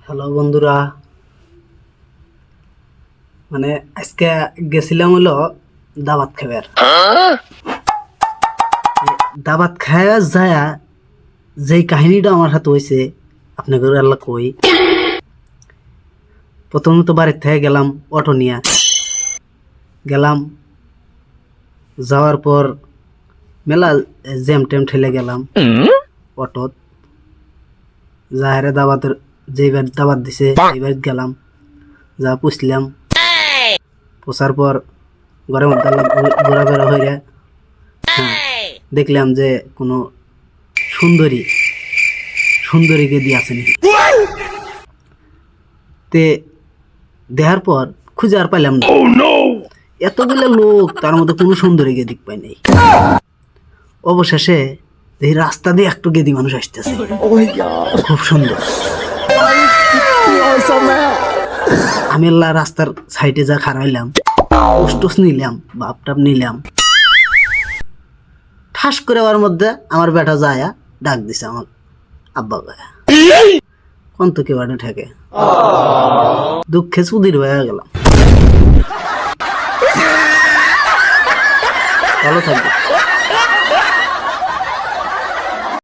Hello বন্ধুরা, মানে আজকে গেছিলাম হলো দাবাত খাবার। দাবাত খাওয়া যায় যেই কাহিনীটা আমার হাতে হয়েছে আপনাকে আল্লাহ কই। প্রথমত বাড়ির থেকে গেলাম অটো নিয়ে গেলাম, যাওয়ার পর মেলা জ্যাম ট্যাম ঠেলে গেলাম অটোত। যাহারে দাবাতের যেই বাড়ি দাবাত দিছে সেই বাড়িতে গেলাম, যা পুষলাম। পোষার পর ঘরের মধ্যে ঘোরাফেরা হয়ে দেখলাম যে কোনো সুন্দরীকে দিয়ে আসেনি। তে দেখার পর খুঁজে আর পাইলাম না। এতগুলো লোক, তার মধ্যে কোনো সুন্দরীকে দিক পাই নাই। অবশেষে এই রাস্তা দিয়ে একটু গেদি মানুষ আসতেছে, খুব সুন্দর। আমি আল্লাহ রাস্তার সাইডে যা খারাইলাম, পোস্টোস নিলাম, বাপটাপ নিলাম। ঠাস করে ওর মধ্যে আমার বেটা যায় ডাক দিছে আমার আব্বা গায়ে, কোন তো কেউ ঠেকে। দুঃখে সুধীর হয়ে গেলাম। ভালো থাকবে।